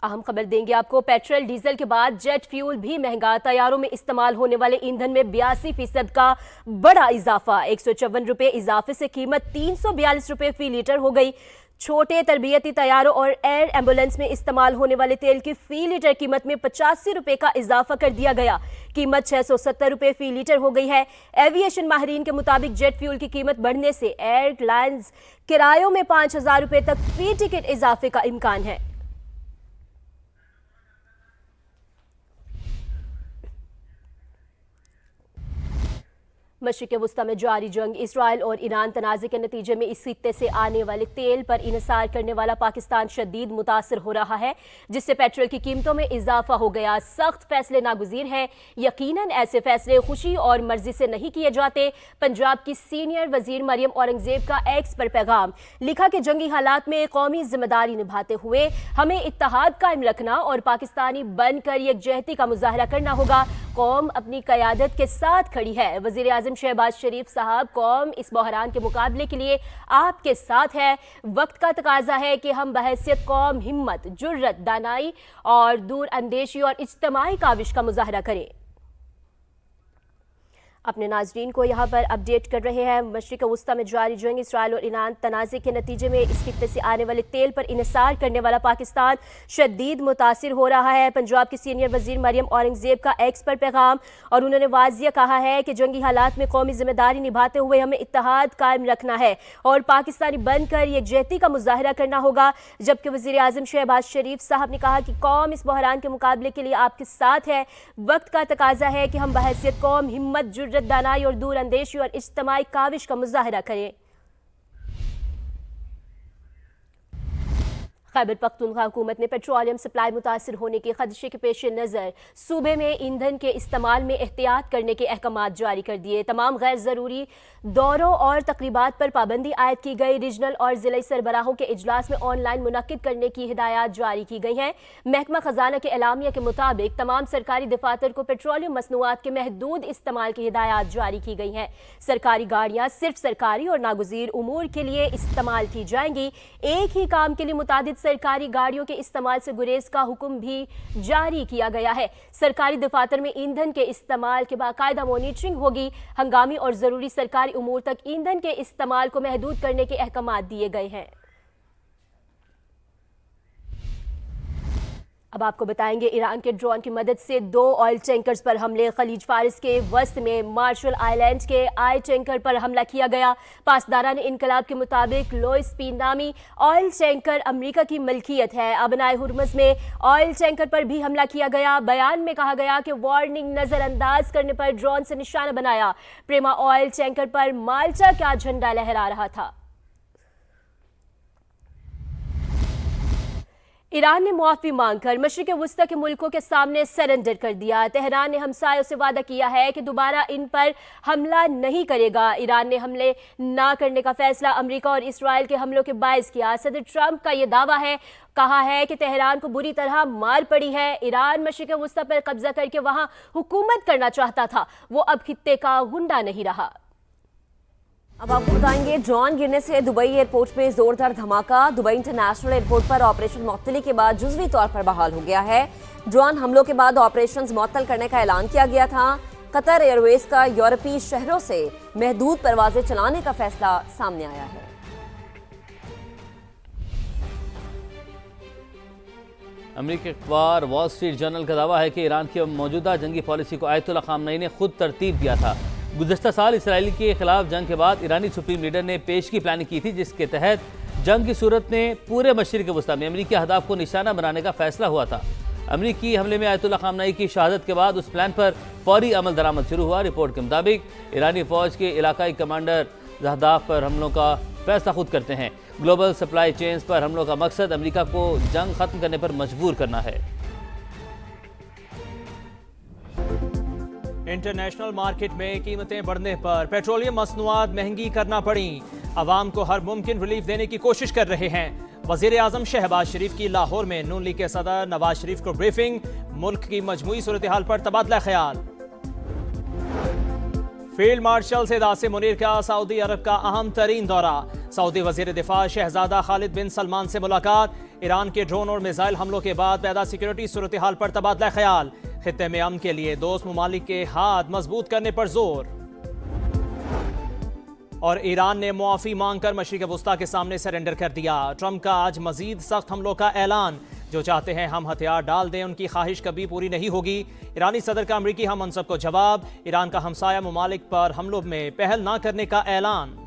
अहम खबर देंगे आपको। पेट्रोल डीजल के बाद जेट फ्यूल भी महंगा। तैयारों में इस्तेमाल होने वाले ईंधन में 82% का बड़ा इजाफा। 154 रुपए इजाफे से कीमत 342 रुपए फी लीटर हो गई। छोटे तरबियती तैयारों और एयर एम्बुलेंस में इस्तेमाल होने वाले तेल की फी लीटर कीमत में 85 रुपए का इजाफा कर दिया गया। कीमत 670 रुपए फी लीटर हो गई है। एविएशन माहिरीन के मुताबिक जेट फ्यूल की कीमत बढ़ने से एयरलाइंस किरायों में 5000 रुपए तक फी टिकट इजाफे का इम्कान है। मशरिक़ वुस्ता में जारी जंग, इसराइल और ईरान तनाज़े के नतीजे में इस खित्ते से आने वाले तेल पर इन्हिसार करने वाला पाकिस्तान शदीद मुतासर हो रहा है, जिससे पेट्रोल की कीमतों में इजाफा हो गया। सख्त फैसले नागुज़ीर हैं। यकीनन ऐसे फैसले खुशी और मर्जी से नहीं किए जाते। पंजाब की सीनियर वजीर मरियम औरंगजेब का एक्स पर पैगाम लिखा कि जंगी हालात में कौमी जिम्मेदारी निभाते हुए हमें इत्तेहाद कायम रखना और पाकिस्तानी बनकर यकजहती का मुजाहरा करना होगा। कौम अपनी क़यादत के साथ खड़ी है। वज़ीर आज़म शहबाज शरीफ साहब, कौम इस बहरान के मुकाबले के लिए आपके साथ है। वक्त का तकाजा है कि हम बहैसियत कौम हिम्मत, जुर्रत, दानाई और दूर अंदेशी और इज्तिमाई काविश का मुजाहरा करें। अपने नाजरीन को यहाँ पर अपडेट कर रहे हैं। मशरिक़ वुस्ता में जारी जंग, इसराइल और ईरान तनाज़े के नतीजे में इस खित्ते से आने वाले तेल पर इन्हिसार करने वाला पाकिस्तान शदीद मुतासिर हो रहा है। पंजाब की सीनियर वजीर मरियम औरंगजेब का एक्स पर पैगाम, और उन्होंने वाज़िया कहा है कि जंगी हालात में कौमी जिम्मेदारी निभाते हुए हमें इत्तेहाद कायम रखना है और पाकिस्तानी बनकर यकजहती का मुजाहरा करना होगा। जबकि वज़ीर आज़म शहबाज शरीफ साहब ने कहा कि कौम इस बहरान के मुकाबले के लिए आपके साथ है। वक्त का तकाजा है कि हम बहैसियत कौम हिम्मत, दानाई और दूर अंदेशी और इज्तिमाई काविश का मुजाहरा करें। खैबर पख्तूनख्वा हुकूमत ने पेट्रोलियम सप्लाई मुतासर होने के खदशे के पेश नज़र सूबे में ईंधन के इस्तेमाल में एहतियात करने के अहकामात जारी कर दिए। तमाम गैर ज़रूरी दौरों और तकरीबात पर पाबंदी आयद की गई। रीजनल और ज़िला सरबराहों के इजलास में ऑनलाइन मुनक्किद करने की हिदायत जारी की गई हैं। महकमा खजाना के एलामिया के मुताबिक तमाम सरकारी दफातर को पेट्रोलियम मसनूआत के महदूद इस्तेमाल की हिदायत जारी की गई हैं। सरकारी गाड़ियाँ सिर्फ सरकारी और नागुज़ीर उमूर के लिए इस्तेमाल की जाएंगी। एक ही काम के लिए मुतादिद सरकारी गाड़ियों के इस्तेमाल से गुरेज का हुक्म भी जारी किया गया है। सरकारी दफातर में ईंधन के इस्तेमाल के बाकायदा मॉनिटरिंग होगी। हंगामी और ज़रूरी सरकारी उमूर तक ईंधन के इस्तेमाल को महदूद करने के अहकामात दिए गए हैं। अब आपको बताएंगे, ईरान के ड्रोन की मदद से 2 ऑयल टैंकर्स पर हमले। खलीज फारिस के वस्त में मार्शल आइलैंड के आई टैंकर पर हमला किया गया। पासदारान इनकलाब के मुताबिक लोइस पी नामी ऑयल टैंकर अमेरिका की मलकियत है। अबनाए हुर्मुज़ में ऑयल टैंकर पर भी हमला किया गया। बयान में कहा गया कि वार्निंग नजरअंदाज करने पर ड्रोन से निशाना बनाया। प्रेमा ऑयल टैंकर पर माल्टा का झंडा लहरा रहा था। ईरान ने मुआफ़ी मांगकर मशरिक़ वुस्ता के मुल्कों के सामने सरेंडर कर दिया। तेहरान ने हमसायों से वादा किया है कि दोबारा इन पर हमला नहीं करेगा। ईरान ने हमले ना करने का फैसला अमेरिका और इसराइल के हमलों के बायस किया। सदर ट्रंप का यह दावा है, कहा है कि तेहरान को बुरी तरह मार पड़ी है। ईरान मशरिक़ वुस्ता पर कब्जा करके वहां हुकूमत करना चाहता था, वो अब खित्ते का गुंडा नहीं रहा। अब आपको बताएंगे, ड्रोन गिरने से दुबई एयरपोर्ट में जोरदार धमाका। दुबई इंटरनेशनल एयरपोर्ट पर ऑपरेशन मुअत्तली के बाद जुज़वी तौर पर बहाल हो गया है। ड्रोन हमलों के बाद ऑपरेशंस मुअत्तल करने का ऐलान किया गया था। कतर एयरवेज का यूरोपीय शहरों से महदूद परवाजें चलाने का फैसला सामने आया है। अमेरिकी अखबार वॉल स्ट्रीट जर्नल का दावा है कि ईरान की मौजूदा जंगी पॉलिसी को आयतुल्ला खामनई ने खुद तरतीब दिया था। गुज़श्ता साल इसराइल के खिलाफ जंग के बाद ईरानी सुप्रीम लीडर ने पेशगी प्लानिंग की थी, जिसके तहत जंग की सूरत में पूरे मशरिक़ वुस्ता में अमेरिकी अहदाफ को निशाना बनाने का फैसला हुआ था। अमेरिकी हमले में आयतुल्ला खामनई की शहादत के बाद उस प्लान पर फौरी अमल दरामद शुरू हुआ। रिपोर्ट के मुताबिक ईरानी फौज के इलाकाई कमांडर अहदाफ पर हमलों का फैसला खुद करते हैं। ग्लोबल सप्लाई चेन्स पर हमलों का मकसद अमेरिका को जंग खत्म करने पर मजबूर करना है। इंटरनेशनल मार्केट में कीमतें बढ़ने पर पेट्रोलियम मसनूआत महंगी करना पड़ी। अवाम को हर मुमकिन रिलीफ देने की कोशिश कर रहे हैं। वज़ीर आज़म शहबाज शरीफ की लाहौर में नून लीग के सदर नवाज शरीफ को ब्रीफिंग। मुल्क की मजमूई सूरत हाल पर तबादला ख्याल। फील्ड मार्शल सैयद आसिम मुनीर का सऊदी अरब का अहम तरीन दौरा। सऊदी वजीर दिफा शहजादा खालिद बिन सलमान से मुलाकात। ईरान के ड्रोन और मिसाइल हमलों के बाद पैदा सिक्योरिटी सूरत हाल पर तबादला ख्याल। खित्ते में अमन के लिए दोस्त ममालिक के हाथ मजबूत करने पर जोर। और ईरान ने मुआफी मांगकर मशरिक वस्ता के सामने सरेंडर कर दिया। ट्रंप का आज मजीद सख्त हमलों का ऐलान। जो चाहते हैं हम हथियार डाल दें, उनकी ख्वाहिश कभी पूरी नहीं होगी। ईरानी सदर का अमरीकी हम मनसब को जवाब। ईरान का हमसाया ममालिक पर हमलों में पहल न करने का ऐलान।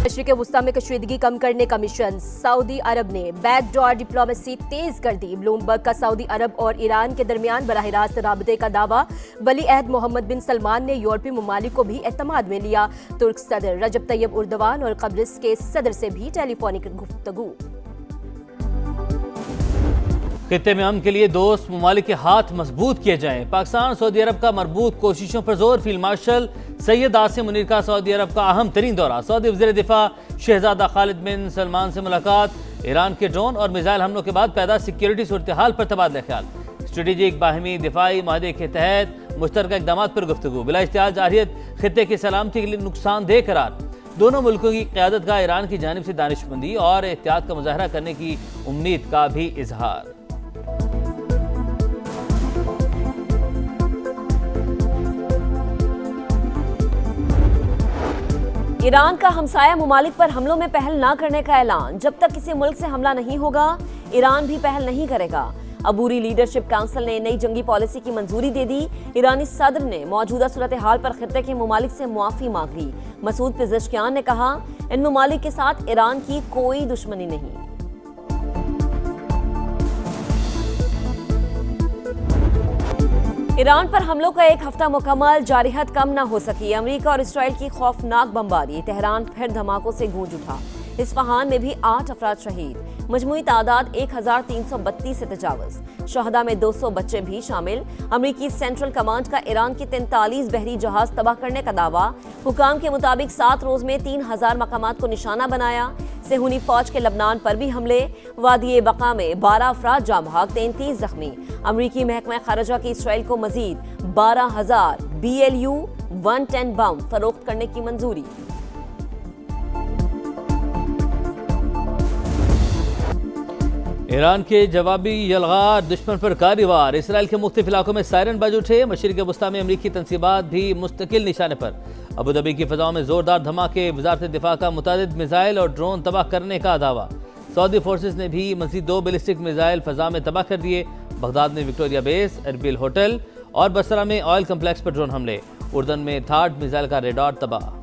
मशरिक वस्ता में कशीदगी कम करने का मिशन। सऊदी अरब ने बैकडोर डिप्लोमेसी तेज कर दी। ब्लूमबर्ग का सऊदी अरब और ईरान के दरमियान बराह रास्त राबते का दावा। वली अहद मोहम्मद बिन सलमान ने यूरोपीय ममालिक को भी एतमाद में लिया। तुर्क सदर रजब तैयब उर्दवान और कब्रिस के सदर से भी टेलीफोनिक गुफ्तगू। खित्ते में अमन के लिए दोस्त ममालिक के हाथ मजबूत किए जाएं। पाकिस्तान सऊदी अरब का मरबूत कोशिशों पर जोर। फील्ड मार्शल सैयद आसिम मुनीर का सऊदी अरब का अहम तरीन दौरा। सऊदी वज़ीर दिफा शहजादा खालिद बिन सलमान से मुलाकात। ईरान के ड्रोन और मिसाइल हमलों के बाद पैदा सिक्योरिटी सूरत हाल पर तबादला ख्याल। स्ट्रेटेजिक बाहमी दिफाई माहदे के तहत मुश्तरका इक़दाम पर गुफ्तगू। बिला इश्तिहाद जारहियत खित्ते की सलामती के लिए नुकसानदेह करार। दोनों मुल्कों की क़यादत का ईरान की जानिब से दानिशमंदी और एहतियात का मुजाहरा करने की उम्मीद का भी इजहार। ईरान का हमसाया ममालिक पर हमलों में पहल न करने का ऐलान। जब तक किसी मुल्क से हमला नहीं होगा, ईरान भी पहल नहीं करेगा। अबूरी लीडरशिप काउंसिल ने नई जंगी पॉलिसी की मंजूरी दे दी। ईरानी सदर ने मौजूदा सूरत हाल पर खित्ते के ममालिक से मुआफी मांग ली। मसूद पिज़ेश्कियान ने कहा, इन ममालिक के साथ ईरान की कोई दुश्मनी नहीं। ईरान पर हमलों का एक हफ्ता मुकम्मल, जारहियत कम न हो सकी। अमेरिका और इसराइल की खौफनाक बमबारी। तेहरान फिर धमाकों से गूंज उठा। इस्फहान में भी 8 अफराद शहीद। मजमूई तादाद 1332 से तजावज़। शहदा में 200 बच्चे भी शामिल। अमेरिकी सेंट्रल कमांड का ईरान की 43 बहरी जहाज तबाह करने का दावा। हुकाम के मुताबिक 7 रोज में 3000 मकामात को निशाना बनाया। सेहूनी फौज के लबनान पर भी हमले। वादी बका में 12 अफराद जाँ बहक, 33 जख्मी। अमरीकी महकमा खारजा की इसराइल को मजीद 12,000 BLU 110 बम फरोख्त करने की मंजूरी। ईरान के जवाबी यलगार, दुश्मन पर कारवार। इसराइल के मुख्तलिफ इलाकों में सायरन बज उठे। मशरिक वस्ता में अमरीकी तनसीबात भी मुस्तकिल निशाने पर। अबूधाबी की फ़ज़ाओं में जोरदार धमाके। वज़ारत दिफा का मुतादिद मिसाइल और ड्रोन तबाह करने का दावा। सऊदी फोर्सेस ने भी मज़ीद 2 बैलिस्टिक मिसाइल फ़ज़ा में तबाह कर दिए। बगदाद में विक्टोरिया बेस, एरबिल होटल और बसरा में ऑयल कम्प्लेक्स पर ड्रोन हमले। उर्दन में थार्ड मिसाइल का रेडार तबाह।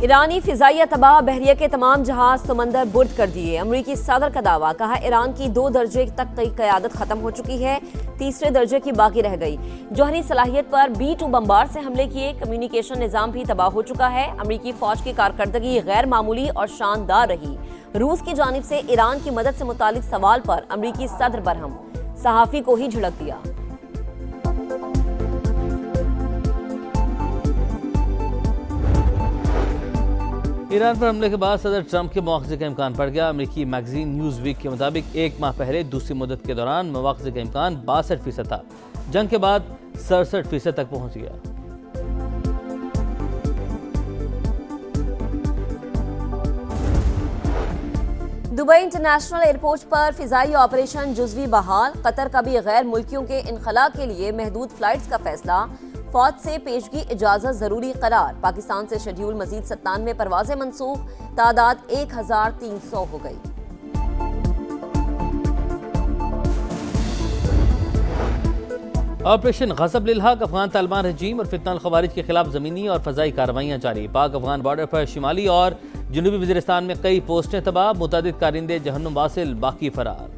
ईरानी फिजाइया तबाह। बहरिया के तमाम जहाज समंदर बुर्द कर दिए। अमरीकी सदर का दावा। कहा, ईरान की 2 दर्जे तक की क़यादत खत्म हो चुकी है, 3रे दर्जे की बाकी रह गई। जौहरी सलाहियत पर B-2 बम्बार से हमले किए। कम्युनिकेशन निज़ाम भी तबाह हो चुका है। अमरीकी फौज की कारकर्दगी गैर मामूली और शानदार रही। रूस की जानिब से ईरान की मदद से मुतालिक सवाल पर अमरीकी सदर बरहम। सहाफ़ी को ही झिड़क दिया। ईरान पर हमले के बाद सदर ट्रंप के मुआवजे का इम्कान बढ़ गया। अमेरिकी मैगजीन न्यूज़ वीक के मुताबिक 1 माह पहले दूसरी मुद्दत के दौरान मुआवजे का इम्कान 62% था। जंग के बाद 67% तक पहुंच गया। दुबई इंटरनेशनल एयरपोर्ट पर फिजाई ऑपरेशन जुज़वी बहाल। कतर का भी गैर मुल्कियों के इनखला के लिए महदूद फ्लाइट्स का फैसला। फौज से पेशगी इजाजत जरूरी करार। पाकिस्तान से शेड्यूल मजीद 97 परवाजें मनसूख। तादाद 1300 हो गई। ऑपरेशन गज़ब लिल हक। अफगान तालिबान रजीम और फितना खवारिज के खिलाफ ज़मीनी और फ़ज़ाई कार्रवाइयाँ जारी। पाक अफगान बॉर्डर पर शिमाली और जनूबी वज़ीरिस्तान में कई पोस्टें तबाह। मुतादिद कारिंदे जहन्नुम वासिल, बाकी फरार।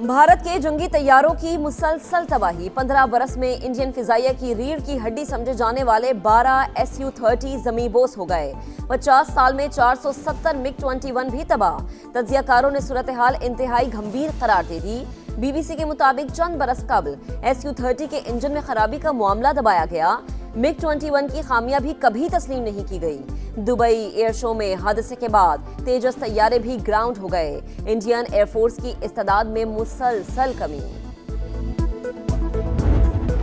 भारत के जंगी तैयारों की मुसलसल तबाही। 15 बरस में इंडियन फिजाइया की रीढ़ की हड्डी समझे जाने वाले 12 SU-30 ज़मींबोस हो गए। 50 साल में 470 MiG-21 भी तबाह। तज्जियाकारों ने सूरत हाल इंतहाई गंभीर करार दे दी। BBC के मुताबिक चंद बरस कबल SU-30 के इंजन में खराबी का मामला दबाया गया। MiG-21 की खामियां भी कभी तस्लीम नहीं की गई। दुबई एयर शो में हादसे के बाद तेजस तैयारे भी ग्राउंड हो गए। इंडियन एयरफोर्स की इस्तादाद में मुसलसल कमी।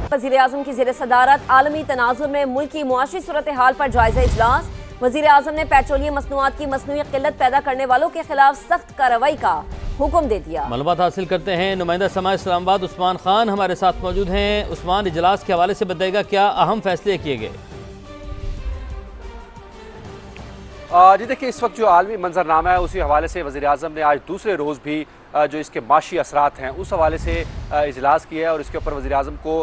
वज़ीर-ए-आज़म की ज़ेर सदारत आलमी तनाज़ुर में मुल्की मुआशी सूरत हाल पर जायजा इजलास। वज़ीर-ए-आज़म ने पेट्रोलियम मसनूआत की मसनूई किल्लत पैदा करने वालों के खिलाफ सख्त कार्रवाई का हुक्म दे दिया। मालूमात हासिल करते हैं नुमाइंदा समाज इस्लामाबाद उस्मान खान हमारे साथ मौजूद हैं। उस्मान, इजलास के हवाले से बताएगा क्या अहम फैसले किए गए? जी देखिए, इस वक्त जो आलमी मंजरनामा है उसी हवाले से वज़ीर-ए-आज़म ने आज दूसरे रोज़ भी जो इसके माशी असरात हैं उस हवाले से इजलास किया है और इसके ऊपर वज़ीर-ए-आज़म को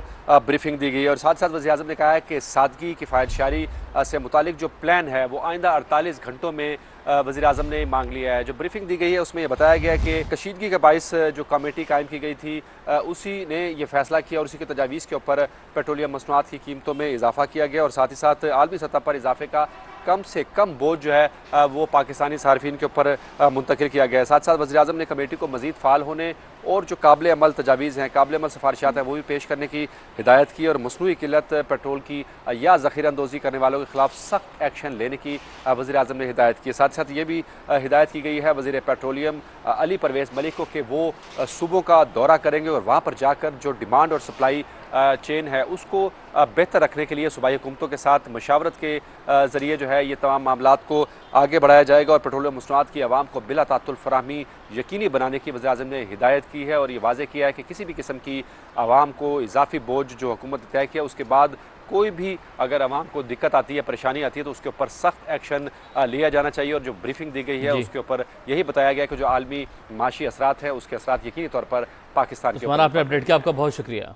ब्रीफिंग दी गई है। और साथ साथ वज़ीर-ए-आज़म ने कहा है कि सादगी किफ़ायतशारी से मुतालिक जो प्लान है वो आइंदा 48 घंटों में वज़ीर-ए-आज़म ने मांग लिया है। जो ब्रीफिंग दी गई है उसमें यह बताया गया कि कशीदगी के बाइस जो कमेटी कायम की गई थी उसी ने यह फैसला किया और उसी की तजावीज़ के ऊपर पेट्रोलियम मसनूआत की कीमतों में इजाफा किया गया और साथ ही साथ आलमी सतह पर इजाफे का कम से कम बोझ जो है वो पाकिस्तानी सार्फिन के ऊपर मुंतकिल किया गया है। साथ साथ वज़ीर-ए-आज़म ने कमेटी को मज़ीद फ़ाल होने और जो काबिल अमल तजावीज़ हैं, काबिल अमल सिफारिशात हैं वो भी पेश करने की हिदायत की और मसनूई किल्लत पेट्रोल की या ज़ख़ीरा अंदोज़ी करने वालों के खिलाफ सख्त एक्शन लेने की वज़ीर-ए-आज़म ने हिदायत की। साथ साथ ये भी हिदायत की गई है वज़ीर पेट्रोलियम अली परवेज़ मलिक को कि वो सूबों का दौरा करेंगे और वहाँ पर जाकर जो डिमांड और सप्लाई चेन है उसको बेहतर रखने के लिए सूबाई हुकूमतों के साथ मशावरत के ज़रिए जो है ये तमाम मामलात को आगे बढ़ाया जाएगा और पेट्रोलियम मसनूआत की आवाम को बिला तातुल फराहमी यकीनी बनाने की वज़ीर-ए-आज़म ने हिदायत की है और ये वाज़ेह किया है कि किसी भी किस्म की आवाम को इजाफी बोझ जो हुकूमत ने तय किया उसके बाद कोई भी अगर आवाम को दिक्कत आती है, परेशानी आती है तो उसके ऊपर सख्त एक्शन लिया जाना चाहिए। और जो ब्रीफिंग दी गई है उसके ऊपर यही बताया गया कि जो आलमी माशी असरात है उसके असरात यकीनी तौर पर पाकिस्तान के ऊपर। आपने अपडेट किया, आपका बहुत शुक्रिया।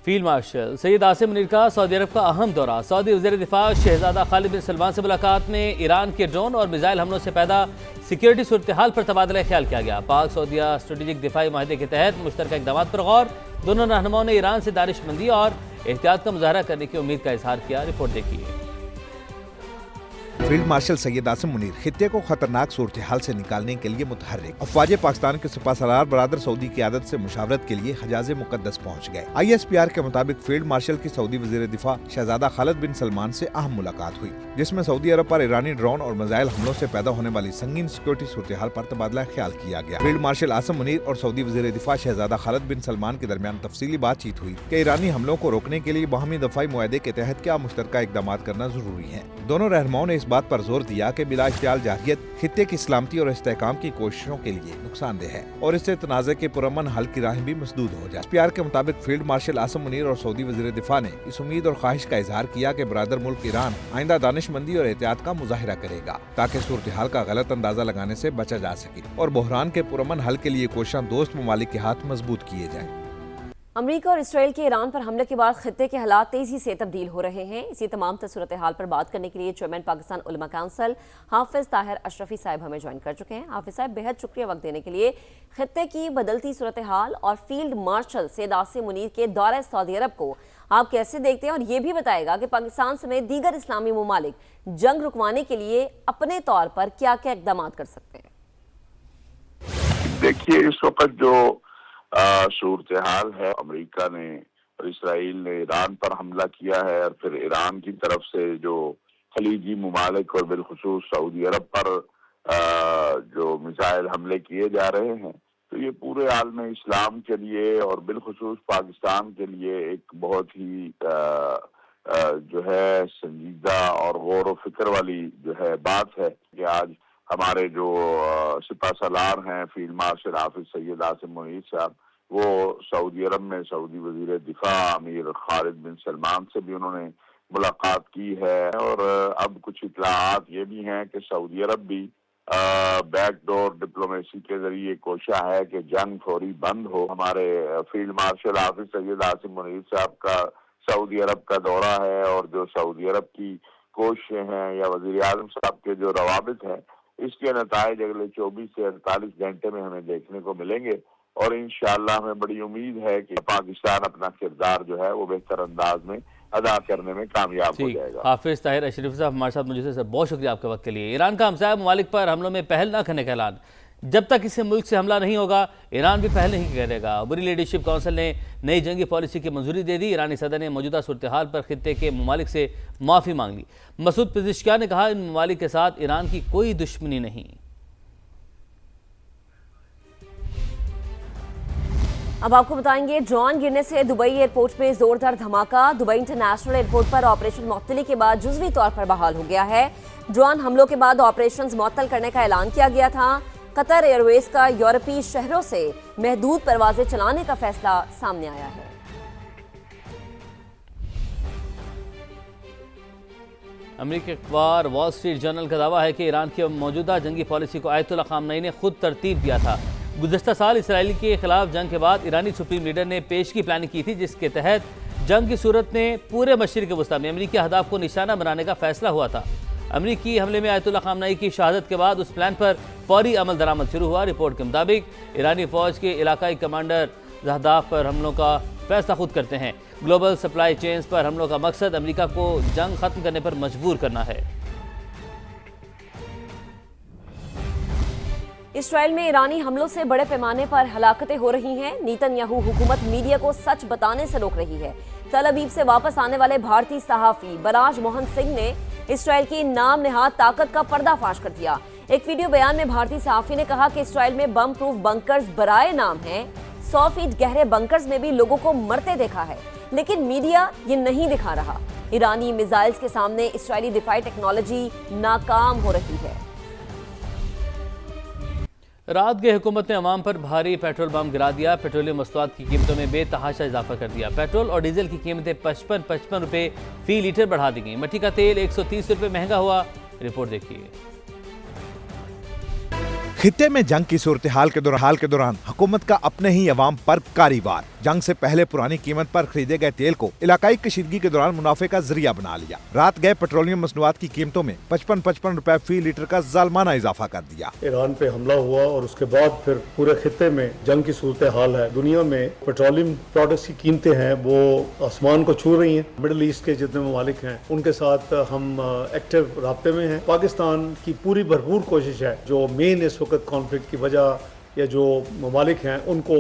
फील्ड मार्शल सैयद आसिम मुनीर का सऊदी अरब का अहम दौरा। सऊदी वज़ीर दिफा शहजादा खालिद बिन सलमान से मुलाकात में ईरान के ड्रोन और मिसाइल हमलों से पैदा सिक्योरिटी सूरत हाल पर तबादला ख्याल किया गया। पाक सऊदिया स्ट्रेटेजिक दिफाई माहदे के तहत मुश्तरका इक़दामात पर गौर। दोनों रहनुमाओं ने ईरान से दानिशमंदी और एहतियात का मुजाहरा करने की उम्मीद का इजहार किया। रिपोर्ट देखिए। फील्ड मार्शल सैयद आसिम मुनीर खित्ते को खतरनाक सूरत हाल से निकालने के लिए मुतहर्रिक। अफवाज पाकिस्तान के सिपह सलार बरादर सऊदी की आदत से मुशावरत के लिए हजाज मुकद्दस पहुँच गए। ISPR के मुताबिक फील्ड मार्शल की सऊदी वजीर दिफा शहजादा खालिद बिन सलमान से अहम मुलाकात हुई जिसमें सऊदी अरब पर ईरानी ड्रोन और मिसाइल हमलों से पैदा होने वाली संगीन सिक्योरिटी सूरत हाल पर तबादला ख्याल किया गया। फील्ड मार्शल आसिम मुनीर और सऊदी वजीर दिफा शहजादा खालिद बिन सलमान के दरमियान तफसीली बातचीत हुई कि ईरानी हमलों को रोकने के लिए बाहमी दफाई मुआहदे के तहत क्या मुश्तरका इक़दाम करना जरूरी है। दोनों रहनुमाओं ने इस बात पर जोर दिया कि बिला इख्तियार जाहियत खित्ते की सलामती और इस्तेहकाम की कोशिशों के लिए नुकसानदेह है और इससे तनाज़े के पुरअमन हल की राह भी मसदूद हो जाए। ISPR के मुताबिक फील्ड मार्शल आसिम मुनीर और सऊदी वज़ीर दिफा ने इस उम्मीद और ख्वाहिश का इजहार किया कि बरादर मुल्क ईरान आइंदा दानिशमंदी और एहतियात का मुजाहिरा करेगा ताकि सूरत हाल का गलत अंदाजा लगाने से बचा जा सके और बहरान के पुरअमन हल के लिए कोशिशें दोस्त ममालिक के हाथ मजबूत किए जाएं। अमेरिका और इसराइल के ईरान पर हमले के बाद खित्ते के हालात तेजी से तब्दील हो रहे हैं। इसी तमाम सूरत हाल पर बात करने के लिए चेयरमैन पाकिस्तान उलमा काउंसिल हाफिज ताहिर अशरफी साहब हमें ज्वाइन कर चुके हैं। हाफिज साहब, बेहद शुक्रिया वक्त देने के लिए। खित्ते की बदलती सूरत हाल और फील्ड मार्शल सैयद आसिम मुनीर के दौरे सऊदी अरब को आप कैसे देखते हैं और ये भी बताएगा कि पाकिस्तान समेत दीगर इस्लामी ममालिक जंग रुकवाने के लिए अपने तौर पर क्या क्या इकदाम कर सकते हैं? देखिए, इस वक्त जो सूरत हाल है, अमेरिका ने और इसराइल ने ईरान पर हमला किया है और फिर ईरान की तरफ से जो खलीजी ममालिक और बिलखुसूस सऊदी अरब पर जो मिसाइल हमले किए जा रहे हैं, तो ये पूरे आलम इस्लाम के लिए और बिलखुसूस पाकिस्तान के लिए एक बहुत ही जो है संजीदा और गौर व फिक्र वाली जो है बात है कि आज हमारे जो सिपह सलार हैं फील्ड मार्शल हाफिज सैयद आसिम मुनीर साहब, वो सऊदी अरब में सऊदी वजीर दिफा अमीर खालिद बिन सलमान से भी उन्होंने मुलाकात की है और अब कुछ इत्तलाआत ये भी हैं कि सऊदी अरब भी बैकडोर डिप्लोमेसी के जरिए कोशिश है कि जंग फौरी बंद हो। हमारे फील्ड मार्शल हाफिज सैयद आसिम मुनीर साहब का सऊदी अरब का दौरा है और जो सऊदी अरब की कोशिशें हैं या वजीर आज़म साहब के जो रवाबित हैं, इसके नताइज अगले 24 से 48 घंटे में हमें देखने को मिलेंगे और इंशाअल्लाह हमें बड़ी उम्मीद है कि पाकिस्तान अपना किरदार जो है वो बेहतर अंदाज में अदा करने में कामयाब हो जाएगा। हाफिज ताहिर अशरफी साहब हमारे साथ मौजूद है सर, बहुत शुक्रिया आपके वक्त के लिए। ईरान का हमसाया ममालिक पर हमलों में पहल न करने का ऐलान। जब तक किसी मुल्क से हमला नहीं होगा ईरान भी पहल नहीं करेगा। बुरी लीडरशिप काउंसिल ने नई जंगी पॉलिसी की मंजूरी दे दी। ईरानी सदर ने मौजूदा सूरत हाल पर खित्ते के ममालिक से माफ़ी मांग ली। मसूद पिज़ेश्कियान ने कहा इन ममालिक के साथ ईरान की कोई दुश्मनी नहीं। अब आपको बताएंगे, ड्रोन गिरने से दुबई एयरपोर्ट में जोरदार धमाका। दुबई इंटरनेशनल एयरपोर्ट पर ऑपरेशन मुअत्तली के बाद जुज़वी तौर पर बहाल हो गया है। ड्रोन हमलों के बाद ऑपरेशंस मुअत्तल करने का ऐलान किया गया था। कतर एयरवेज का यूरोपीय शहरों से महदूद परवाजें चलाने का फैसला सामने आया है। अमेरिकी अखबार वॉल स्ट्रीट जर्नल का दावा है कि ईरान की मौजूदा जंगी पॉलिसी को आयतुल्लाह खामनई ने खुद तरतीब दिया था। गुज़श्ता साल इसराइल के खिलाफ जंग के बाद ईरानी सुप्रीम लीडर ने पेश की प्लानिंग की थी, जिसके तहत जंग की सूरत में पूरे मशरिक़ वस्ता में अमेरिकी अहदाफ को निशाना बनाने का फैसला हुआ था। अमेरिकी हमले में आयतुल्लाह खामनई की शहादत के बाद उस प्लान पर फौरी अमल दरामद शुरू हुआ। रिपोर्ट के मुताबिक ईरानी फौज के इलाकाई कमांडर अहदाफ पर हमलों का फैसला खुद करते हैं। ग्लोबल सप्लाई चेन्स पर हमलों का मकसद अमेरिका को जंग खत्म करने पर मजबूर करना है। इसराइल में ईरानी हमलों से बड़े पैमाने पर हलाकतें हो रही हैं। नेतन्याहू हुकूमत मीडिया को सच बताने से रोक रही है। तल अवीव से वापस आने वाले भारतीय सहाफी बराज मोहन सिंह ने इसराइल की नाम नेहाद ताकत का पर्दाफाश कर दिया। एक वीडियो बयान में भारतीय सहाफी ने कहा कि इसराइल में बम प्रूफ बंकर्स बराए नाम हैं। 100 फीट गहरे बंकर्स में भी लोगों को मरते देखा है, लेकिन मीडिया ये नहीं दिखा रहा। ईरानी मिसाइल्स के सामने इसराइली दिफाई टेक्नोलॉजी नाकाम हो रही है। रात गए हुकूमत ने अवाम पर भारी पेट्रोल बम गिरा दिया। पेट्रोलियम मसनूआत की कीमतों में बेतहाशा इजाफा कर दिया। पेट्रोल और डीजल की कीमतें 55 रुपए फी लीटर बढ़ा दी गई। मट्टी का तेल 130 रुपए महंगा हुआ। रिपोर्ट देखिए। खित्ते में जंग की सूरत हाल के दौरान हुकूमत का अपने ही अवाम पर कारी वार। जंग से पहले पुरानी कीमत पर खरीदे गए तेल को इलाकाई कशीदगी के दौरान मुनाफे का जरिया बना लिया। रात गए पेट्रोलियम मसनूआत की कीमतों में 55 रुपए फी लीटर का जालमाना इजाफा कर दिया। ईरान पे हमला हुआ और उसके बाद फिर पूरे खित्ते में जंग की सूरत हाल है। दुनिया में पेट्रोलियम प्रोडक्ट्स की कीमतें हैं वो आसमान को छू रही हैं। मिडिल ईस्ट के जितने ममालिक हैं उनके साथ हम एक्टिव राब्ते में हैं। पाकिस्तान की पूरी भरपूर कोशिश है जो मेन इस वक्त कॉन्फ्लिक्ट की वजह या जो ममालिक हैं उनको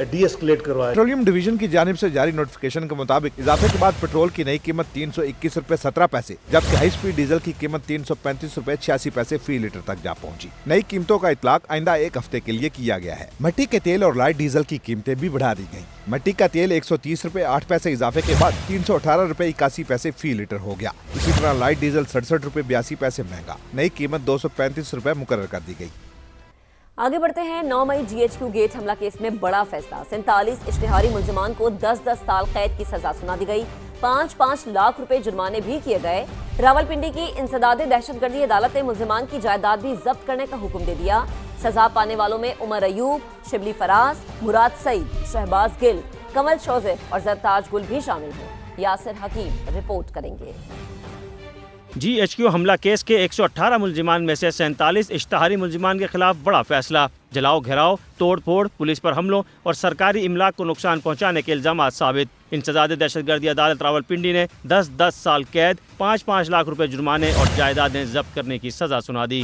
डी-एस्केलेट करवाया। पेट्रोलियम डिवीजन की जानिब से जारी नोटिफिकेशन के मुताबिक इजाफे के बाद पेट्रोल की नई कीमत 321 रुपए 17 पैसे, जबकि हाई स्पीड डीजल की कीमत 335 रुपए 86 पैसे फी लीटर तक जा पहुंची। नई कीमतों का इतलाक आइंदा एक हफ्ते के लिए किया गया है। मिट्टी के तेल और लाइट डीजल की कीमतें भी बढ़ा दी गयी। मिट्टी का तेल 130 रुपए 8 पैसे इजाफे के बाद 318 रुपए 81 पैसे फी लीटर हो गया। इसी तरह लाइट डीजल 67 रुपए 82 पैसे महंगा। नई कीमत 235 रुपए मुकर्रर कर दी गयी। आगे बढ़ते हैं। 9 मई GHQ गेट हमला केस में बड़ा फैसला। 47 इश्तिहारी मुल्जिमान को 10-10 साल कैद की सजा सुना दी गई। 5-5 लाख रुपए जुर्माने भी किए गए। रावलपिंडी की इंसदादे दहशतगर्दी अदालत ने मुल्जिमान की जायदाद भी जब्त करने का हुक्म दे दिया। सजा पाने वालों में उमर अयूब, शिबली फराज, मुराद सईद, शहबाज गिल, कमल शोजेब और जरताज गुल भी शामिल हैं। यासिर हकीम रिपोर्ट करेंगे। GHQ हमला केस के 118 मुल्जिमान में से 47 इश्तिहारी मुल्जिमान के खिलाफ बड़ा फैसला। जलाओ, घेराव, तोड़ फोड़, पुलिस पर हमलों और सरकारी इमलाक को नुकसान पहुंचाने के इल्जामात साबित। इंसदादे दहशतगर्दी अदालत रावलपिंडी ने 10-10 साल कैद, 5-5 लाख रुपए जुर्माने और जायदादें जब्त करने की सजा सुना दी।